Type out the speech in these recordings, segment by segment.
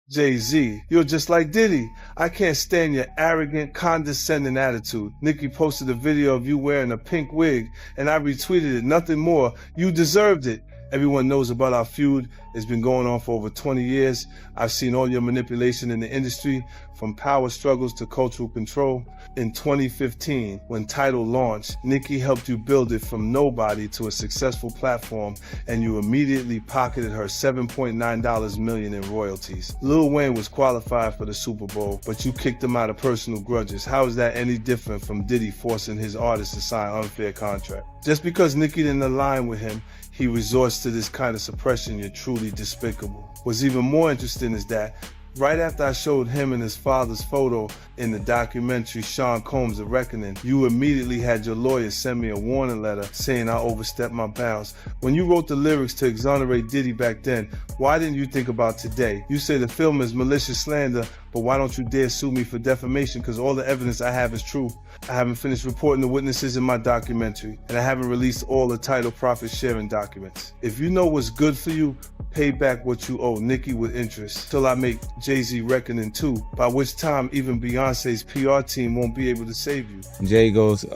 Jay-Z, you're just like Diddy. I can't stand your arrogant, condescending attitude. Nicki posted a video of you wearing a pink wig, and I retweeted it. Nothing more. You deserved it. Everyone knows about our feud. It's been going on for over 20 years. I've seen all your manipulation in the industry, from power struggles to cultural control. In 2015, when Tidal launched, Nicki helped you build it from nobody to a successful platform, and you immediately pocketed her $7.9 million in royalties. Lil Wayne was qualified for the Super Bowl, but you kicked him out of personal grudges. How is that any different from Diddy forcing his artists to sign unfair contracts? Just because Nicki didn't align with him, he resorts to this kind of suppression. You're truly despicable. What's even more interesting is that right after I showed him and his father's photo in the documentary Sean Combs: The Reckoning, you immediately had your lawyer send me a warning letter saying I overstepped my bounds. When you wrote the lyrics to exonerate Diddy back then, why didn't you think about today? You say the film is malicious slander, but why don't you dare sue me for defamation? Because all the evidence I have is true. I haven't finished reporting the witnesses in my documentary, and I haven't released all the Tidal profit sharing documents. If you know what's good for you, pay back what you owe Nicki with interest till I make Jay-Z Reckoning 2, by which time even Beyonce's PR team won't be able to save you. Jay goes,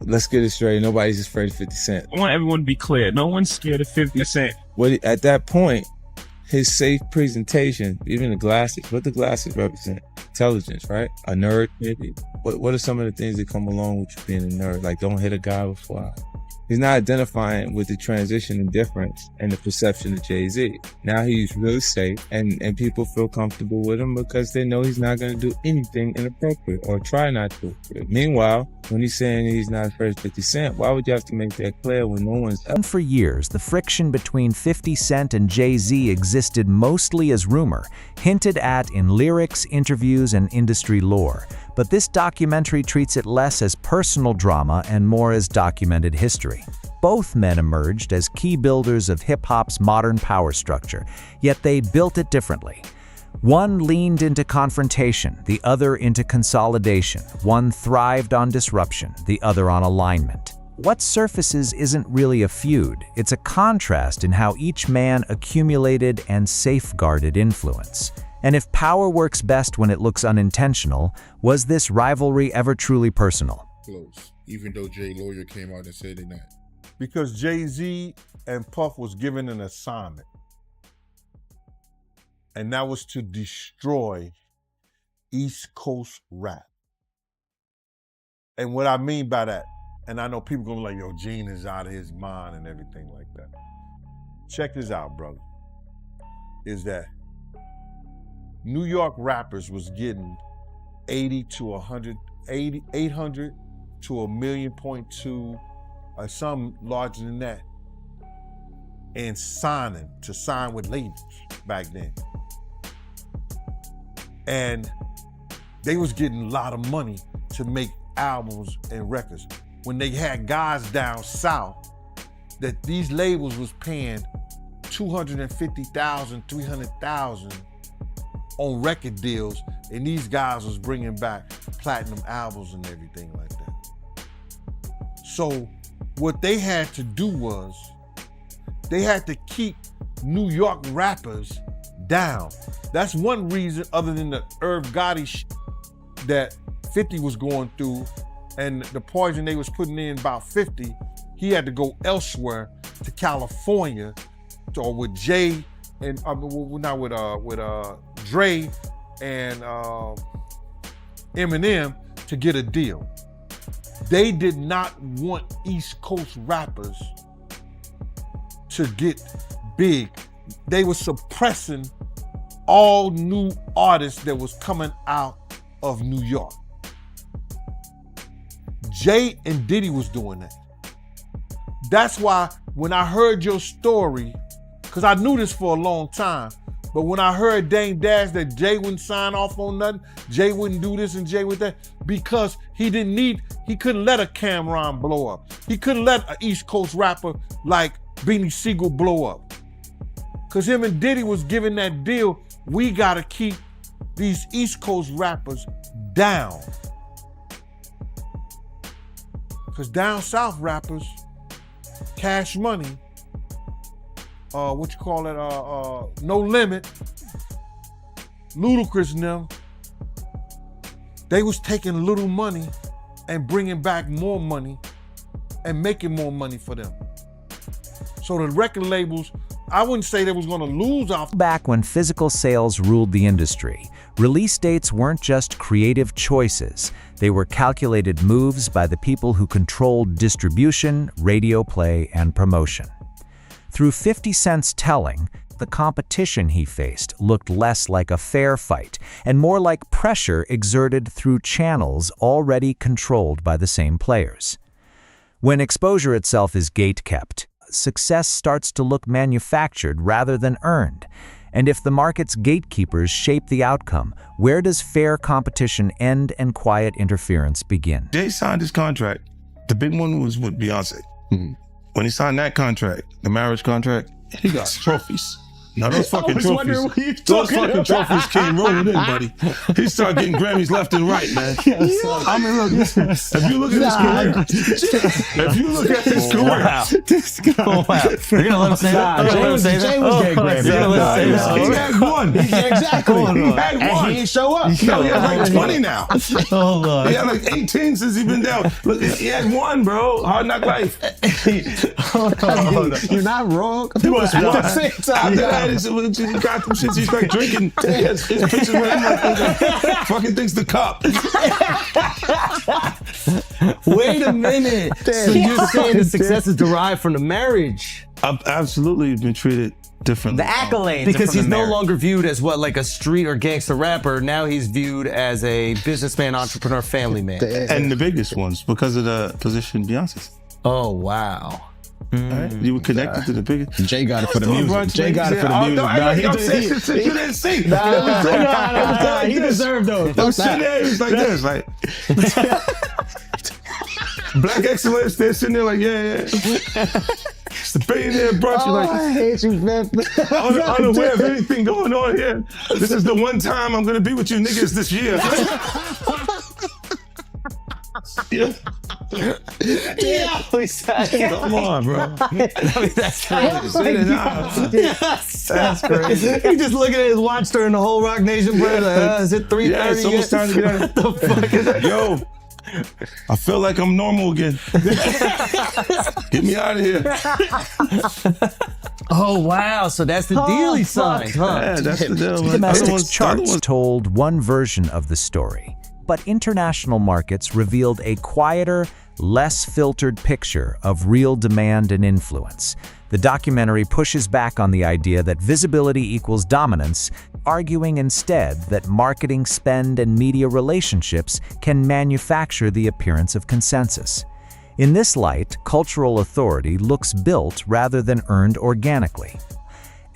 let's get it straight. Nobody's afraid of 50 Cent. I want everyone to be clear. No one's scared of 50 Cent. At that point, his safe presentation, even the glasses, what the glasses represent? Intelligence, right? A nerd, maybe. What are some of the things that come along with you being a nerd? Like, don't hit a guy before he's not identifying with the transition and difference and the perception of Jay-Z. Now he's really safe, and people feel comfortable with him because they know he's not going to do anything inappropriate or try not to. Meanwhile, when he's saying he's not afraid of 50 Cent, why would you have to make that clear when no one's... For years, the friction between 50 Cent and Jay-Z existed mostly as rumor, hinted at in lyrics, interviews, and industry lore. But this documentary treats it less as personal drama and more as documented history. Both men emerged as key builders of hip-hop's modern power structure, yet they built it differently. One leaned into confrontation, the other into consolidation. One thrived on disruption, the other on alignment. What surfaces isn't really a feud, it's a contrast in how each man accumulated and safeguarded influence. And if power works best when it looks unintentional, was this rivalry ever truly personal? Close, even though Jay lawyer came out and said they're not. Because Jay-Z and Puff was given an assignment. And that was to destroy East Coast rap. And what I mean by that, and I know people gonna be like, yo, Gene is out of his mind and everything like that. Check this out, brother. Is that New York rappers was getting 800 to 1.2 million, or some larger than that, and sign with labels back then. And they was getting a lot of money to make albums and records. When they had guys down south that these labels was paying $250,000, $300,000 on record deals, and these guys was bringing back platinum albums and everything like that. So what they had to do was, they had to keep New York rappers down. That's one reason, other than the Irv Gotti that 50 was going through and the poison they was putting in about 50, he had to go elsewhere to California or with Jay and not with Dre and Eminem to get a deal. They did not want East Coast rappers to get big. They were suppressing all new artists that was coming out of New York. Jay and Diddy was doing that. That's why when I heard your story, because I knew this for a long time, but when I heard Dame Dash that Jay wouldn't sign off on nothing, Jay wouldn't do this and Jay would that, because he couldn't let a Cameron blow up. He couldn't let an East Coast rapper like Beanie Siegel blow up. Because him and Diddy was giving that deal, we gotta keep these East Coast rappers down. Because down south rappers, Cash Money, No Limit, Ludacris and them, they was taking little money and bringing back more money and making more money for them. So the record labels, I wouldn't say they was gonna lose off. Back when physical sales ruled the industry, release dates weren't just creative choices. They were calculated moves by the people who controlled distribution, radio play, and promotion. Through 50 Cent's telling, the competition he faced looked less like a fair fight and more like pressure exerted through channels already controlled by the same players. When exposure itself is gate-kept, success starts to look manufactured rather than earned. And if the market's gatekeepers shape the outcome, where does fair competition end and quiet interference begin? Jay signed his contract. The big one was with Beyonce. When he signed that contract, the marriage contract, he got trophies. Now those fucking trophies, those fucking trophies came rolling in, buddy. He started getting Grammys left and right, man. I mean, look, if you look at his career, You're gonna let him say that? Jay was getting Grammys. He had one. Exactly. He had one. And he didn't show up. No, he has like 20 now. Oh, Lord. He had like 18 since he's been down. Look, he had one, bro. Hard Knock Life. You're not wrong. It was At one. the same time. After that, he got them shits. He's like drinking. His pictures with him like fucking thinks the cup. Wait a minute. So you're saying the success is derived from the marriage? I've absolutely been treated differently. The accolades. Because from he's the no marriage. longer viewed as what, like a street or gangster rapper. Now he's viewed as a businessman, entrepreneur, family man. And the biggest ones because of the position Beyonce's. Oh, wow. Right? You were connected to the biggest. Jay got it for the music. Jay got it for the music. You didn't see. He deserved those. I'm sitting there, it was like this, like Black Excellence. They're sitting there like, yeah. It's the billionaire brunch. You're like, I hate you, man. unaware of anything going on here. This is the one time I'm gonna be with you niggas this year. Come on, bro. That's crazy. That's crazy. He just looking at his watch during the whole Rock Nation, bro. Like, is it 3:30? Yeah, it's almost time to get out. What the fuck is that? Yo, I feel like I'm normal again. Get me out of here. Oh, wow. So that's the deal he signed, huh? Yeah, that's the deal, man. Domestic charts told one version of the story, but international markets revealed a quieter, less filtered picture of real demand and influence. The documentary pushes back on the idea that visibility equals dominance, arguing instead that marketing spend and media relationships can manufacture the appearance of consensus. In this light, cultural authority looks built rather than earned organically.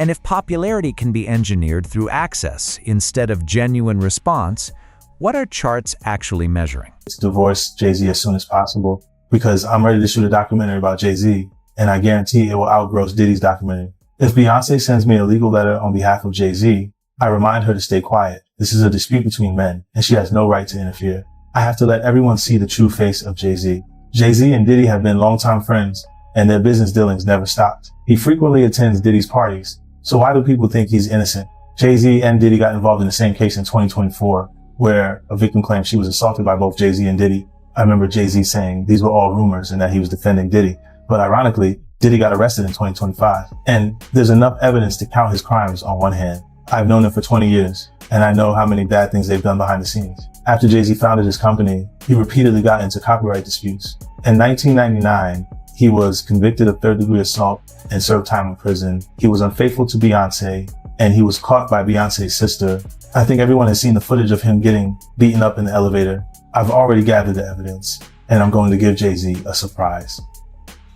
And if popularity can be engineered through access instead of genuine response, what are charts actually measuring? To divorce Jay-Z as soon as possible because I'm ready to shoot a documentary about Jay-Z, and I guarantee it will outgross Diddy's documentary. If Beyonce sends me a legal letter on behalf of Jay-Z, I remind her to stay quiet. This is a dispute between men, and she has no right to interfere. I have to let everyone see the true face of Jay-Z. Jay-Z and Diddy have been longtime friends, and their business dealings never stopped. He frequently attends Diddy's parties, so why do people think he's innocent? Jay-Z and Diddy got involved in the same case in 2024, where a victim claimed she was assaulted by both Jay-Z and Diddy. I remember Jay-Z saying these were all rumors and that he was defending Diddy. But ironically, Diddy got arrested in 2025. And there's enough evidence to count his crimes on one hand. I've known him for 20 years, and I know how many bad things they've done behind the scenes. After Jay-Z founded his company, he repeatedly got into copyright disputes. In 1999, he was convicted of third-degree assault and served time in prison. He was unfaithful to Beyonce, and he was caught by Beyonce's sister. I think everyone has seen the footage of him getting beaten up in the elevator. I've already gathered the evidence, and I'm going to give Jay-Z a surprise.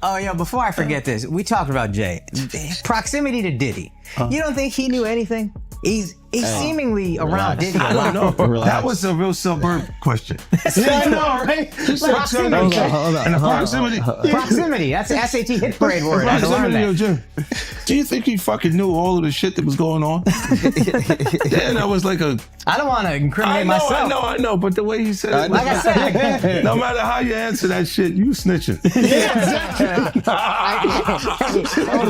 Oh, yeah, before I forget this, we talked about Jay. Proximity to Diddy. You don't think he knew anything? He's seemingly around Diddy. I don't know. That was a real suburb question. I know, right? Proximity. And the proximity. Proximity. That's an SAT hit parade word. I had to learn that. Jim, do you think he fucking knew all of the shit that was going on? Then I was like a I don't want to incriminate myself. I know, but the way he said it, Like I said, no matter how you answer that shit, you snitching.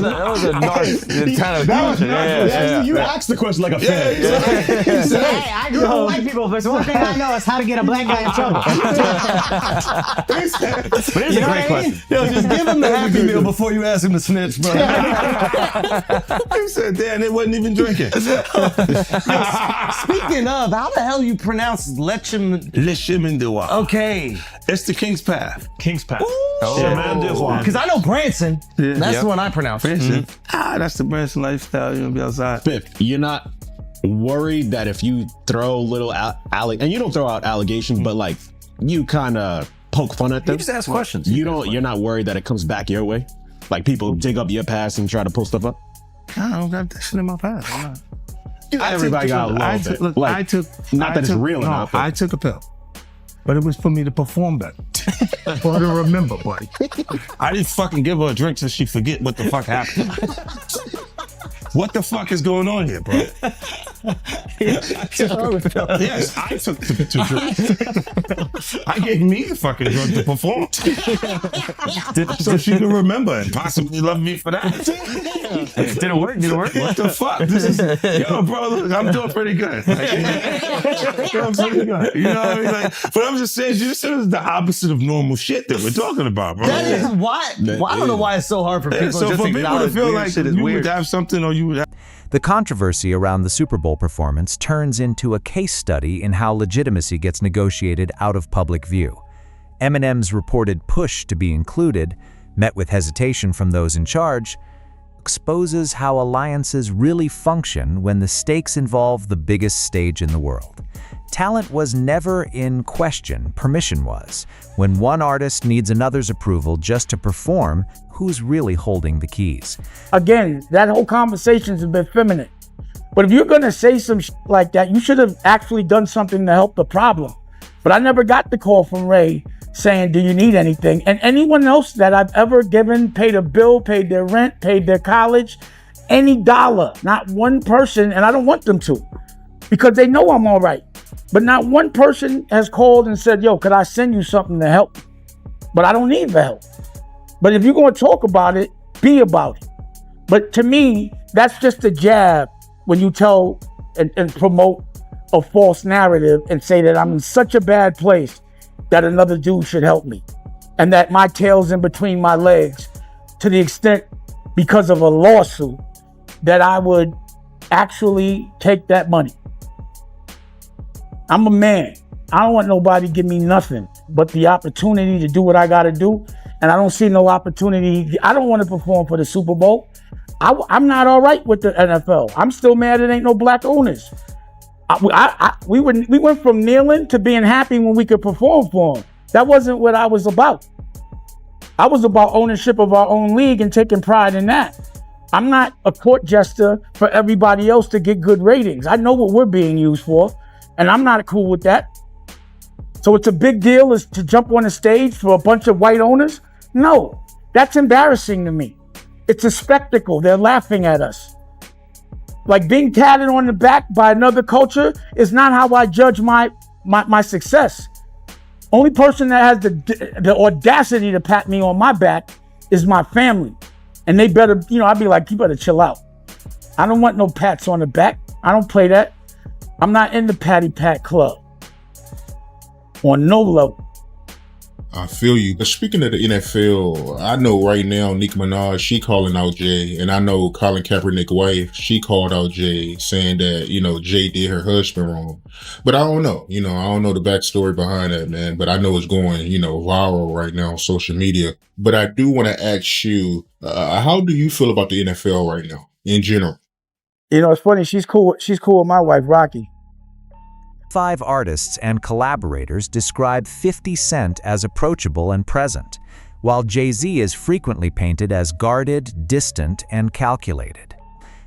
That was a narc kind of You asked the question like a fan. hey, I grew up with white people. If there's one thing I know, is how to get a black guy in trouble. But it's You a know great what I mean? question. Yo, just give him the Happy Meal before you ask him to snitch, bro. He said, damn, it wasn't even drinking. Speaking of, how the hell you pronounce Lechem? Le chemin de roi. Okay. It's the King's Path. King's Path. Chemin de roi. Because I know Branson. Yeah. That's the one I pronounce. Branson. That's the Branson lifestyle. You're gonna be outside. Fifth, you're not worried that if you throw little and you don't throw out allegations, but like you kind of poke fun at them. You just ask questions. You're not worried that it comes back your way. Like people dig up your past and try to pull stuff up. I don't got that shit in my past. I'm not. Everybody got a little bit. Like, I took. not that it's real or not, but- I took a pill, but it was for me to perform better. For her to remember, buddy. I didn't fucking give her a drink so she forget what the fuck happened. What the fuck is going on here, bro? Yes, I took the drink. I gave me the fucking drug to perform. So she could remember and possibly love me for that. Did it work? What the fuck? This is, yo, bro, look, I'm doing pretty good. I'm pretty good. You know what I mean? Like, but I'm just saying, this is the opposite of normal shit that we're talking about, bro. That is why. Well, I don't know why it's so hard for people So just for to people to acknowledge feel weird like shit is you weird. would have something or you would have. The controversy around the Super Bowl performance turns into a case study in how legitimacy gets negotiated out of public view. Eminem's reported push to be included, met with hesitation from those in charge, exposes how alliances really function when the stakes involve the biggest stage in the world. Talent was never in question, permission was. When one artist needs another's approval just to perform, who's really holding the keys? Again, that whole conversation's a bit feminine. But if you're gonna say some like that, you should have actually done something to help the problem. But I never got the call from Ray saying, do you need anything? And anyone else that I've ever given, paid a bill, paid their rent, paid their college, any dollar, not one person, and I don't want them to, because they know I'm all right. But not one person has called and said, yo, could I send you something to help? But I don't need the help. But if you're going to talk about it, be about it. But to me, that's just a jab when you tell and promote a false narrative and say that I'm in such a bad place that another dude should help me. And that my tail's in between my legs to the extent, because of a lawsuit, that I would actually take that money. I'm a man. I don't want nobody to give me nothing but the opportunity to do what I got to do. And I don't see no opportunity. I don't want to perform for the Super Bowl. I'm not all right with the NFL. I'm still mad it ain't no black owners. We went from kneeling to being happy when we could perform for them. That wasn't what I was about. I was about ownership of our own league and taking pride in that. I'm not a court jester for everybody else to get good ratings. I know what we're being used for, and I'm not cool with that. So it's a big deal is to jump on a stage for a bunch of white owners? No, that's embarrassing to me. It's a spectacle. They're laughing at us. Like being tatted on the back by another culture is not how I judge my success. Only person that has the audacity to pat me on my back is my family. And they better, I'd be like, you better chill out. I don't want no pats on the back. I don't play that. I'm not in the patty pat club. On no level. I feel you. But speaking of the NFL, I know right now Nicki Minaj, she calling out Jay. And I know Colin Kaepernick's wife, she called out Jay saying that, Jay did her husband wrong. But I don't know. I don't know the backstory behind that, man. But I know it's going, viral right now on social media. But I do want to ask you, how do you feel about the NFL right now in general? It's funny. She's cool. She's cool with my wife, Rocky. 5 artists and collaborators describe 50 Cent as approachable and present, while Jay-Z is frequently painted as guarded, distant, and calculated.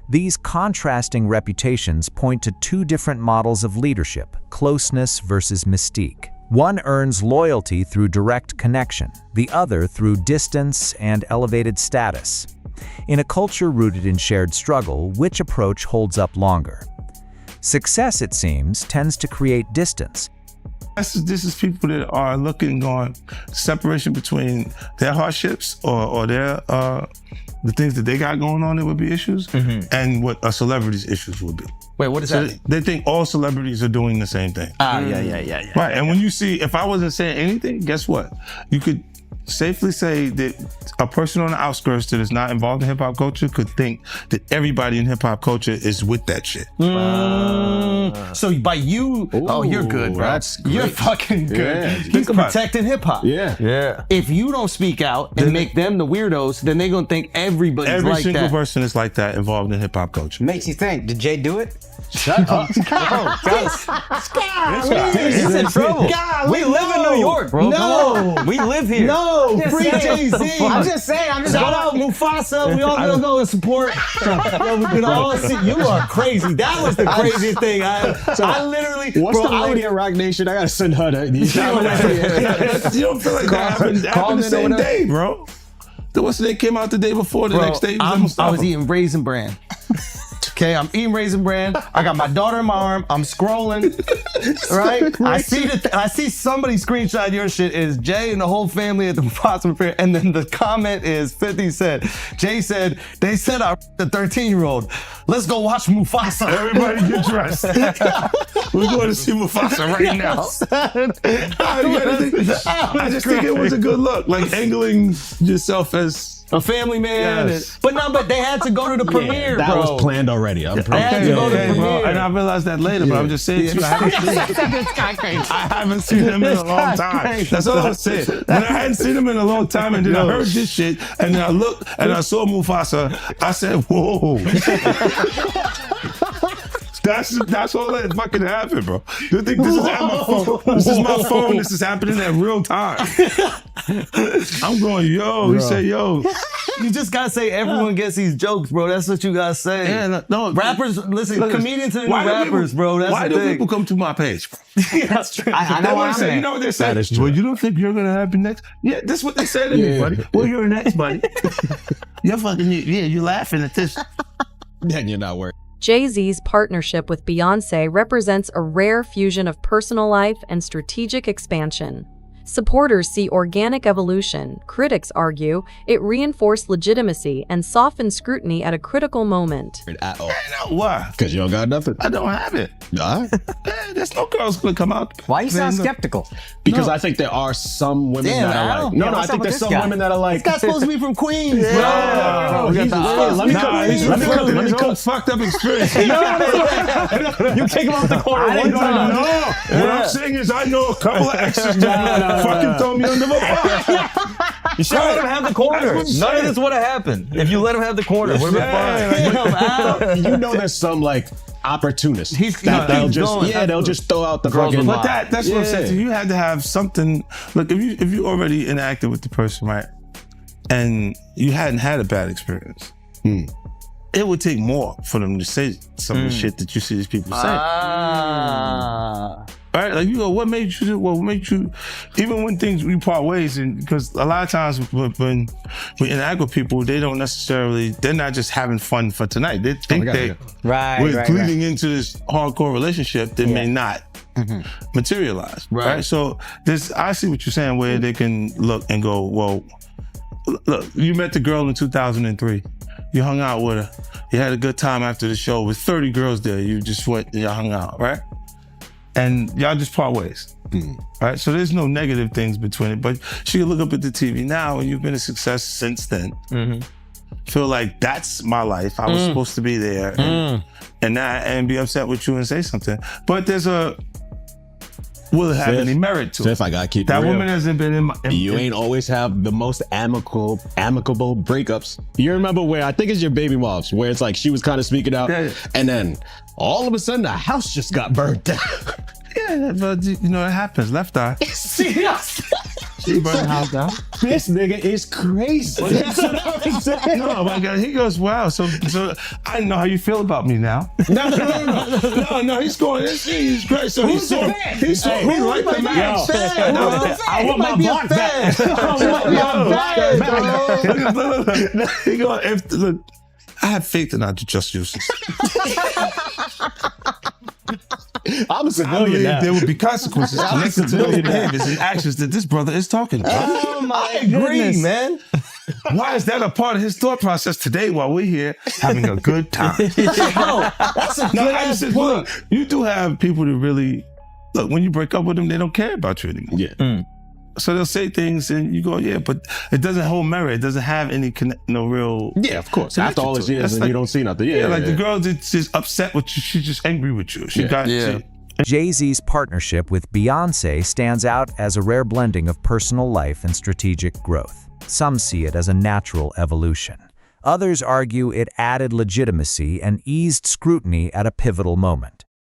These contrasting reputations point to 2 different models of leadership, closeness versus mystique. One earns loyalty through direct connection, the other through distance and elevated status. In a culture rooted in shared struggle, which approach holds up longer? Success, it seems, tends to create distance. This is people that are looking on separation between their hardships or their the things that they got going on that would be issues and what a celebrity's issues would be. Wait, what is that? They think all celebrities are doing the same thing. Yeah. Right, and when you see, if I wasn't saying anything, guess what? You could safely say that a person on the outskirts that is not involved in hip hop culture could think that everybody in hip hop culture is with that shit. So by you, you're good, bro. You're fucking good. Yeah. He's protecting hip hop. Yeah. If you don't speak out and make them the weirdos, then they're gonna think everybody's Every like single that. person is like that involved in hip hop culture. Makes you think, did Jay do it? Shut up. He's in trouble. We live in New York, bro. No. Come on. We live here. No, free Jay-Z. I'm just saying. Shout out Mufasa. We all gonna go and support. Yo, we can all see. You are crazy. That was the craziest thing. I literally. What's the lady at Rock Nation? I gotta send her these. You don't feel like that happened the same day, bro. What's the day came out the day before, the next day I was eating Raisin Bran. Okay, I'm eating Raisin Bran. I got my daughter in my arm. I'm scrolling, right? I see somebody screenshot your shit is Jay and the whole family at the Mufasa fair, and then the comment is 50 Cent. Jay said, they said I the 13-year-old. Let's go watch Mufasa. Everybody get dressed. We're going to see Mufasa right now. I just think it was a good look, like angling yourself as a family man. Yes. But they had to go to the premiere, that bro. was planned already. I'm They had to go to the premiere. And I realized that later, but I'm just saying to you, I haven't seen him in a long time. That's all I'm saying. When I hadn't seen him in a long time, and then I heard this shit, and then I looked and I saw Mufasa, I said, whoa. That's all that fucking happened, bro. You think this is at my phone? This is my phone. This is happening at real time. I'm going, yo. He said, yo. You just gotta say everyone gets these jokes, bro. That's what you gotta say. Yeah, no. Rappers, listen, comedians and rappers, bro. That's why the do thing. people come to my page, bro? That's true. I know what I'm saying. You know what they say? That is true. Well, you don't think you're gonna happen next? Yeah, that's what they say to me, buddy. Well, you're next, buddy. You're fucking, you're laughing at this. Then you're not worried. Jay-Z's partnership with Beyoncé represents a rare fusion of personal life and strategic expansion. Supporters see organic evolution. Critics argue it reinforced legitimacy and softened scrutiny at a critical moment. At all. Why? Because you don't got nothing. I don't have it. All right. There's no girls gonna come out. Why you sound Man, skeptical? Because I think there are some women that are like. No, I think there's some women that are like. This guy's supposed to be from Queens, bro. Let me cook fucked up experience. You kick him off the corner one time. No. What I'm saying is I know a couple of exes that fucking throw me under the bus. You should let him have the corner. None of this would have happened if you let him have the corner. Would have been fine. You know there's some like opportunists. They'll just throw out the fucking. But that's what I'm saying. You had to have something. Look, if you already interacted with the person, right, and you hadn't had a bad experience, it would take more for them to say some of the shit that you see these people say. Right? Like, you go, what made you do? What made you? Even when we part ways, and because a lot of times when we interact with people, they're not just having fun for tonight. They think we're bleeding into this hardcore relationship that may not materialize. Right? So I see what you're saying, where they can look and go, well, look, you met the girl in 2003. You hung out with her. You had a good time after the show with 30 girls there. You just went and y'all hung out, right? And y'all just part ways, right? So there's no negative things between it, but she can look up at the TV now and you've been a success since then. Feel like that's my life. I was supposed to be there and be upset with you and say something. But will it have any merit to it? If I gotta keep that it real, woman hasn't been in my... You ain't always have the most amicable breakups. You remember where, I think it's your baby moms, where it's like she was kind of speaking out, and then all of a sudden the house just got burnt down. Yeah, but you know, it happens. Left eye. She burned the house down. This nigga is crazy. No, my God, he goes, wow. So I know how you feel about me now. No, he's going. He's great. So he's like the man. I want my block back. He goes, look, I have faith in our just juices. I'm a I civilian believe now. there would be consequences connected to those behaviors and actions that this brother is talking about. Oh my I agree, goodness. man. Why is that a part of his thought process today while we're here having a good time? That's a No, good I ass just said, point. look, you do have people that really look when you break up with them, they don't care about you anymore. Yeah. So they'll say things and you go, yeah, but it doesn't hold merit. It doesn't have any no real. Yeah, of course. connection After all to this it. years That's and like- you don't see nothing. Yeah, like the girl that's just upset with you. She's just angry with you. She got Jay-Z's partnership with Beyoncé stands out as a rare blending of personal life and strategic growth. Some see it as a natural evolution. Others argue it added legitimacy and eased scrutiny at a pivotal moment.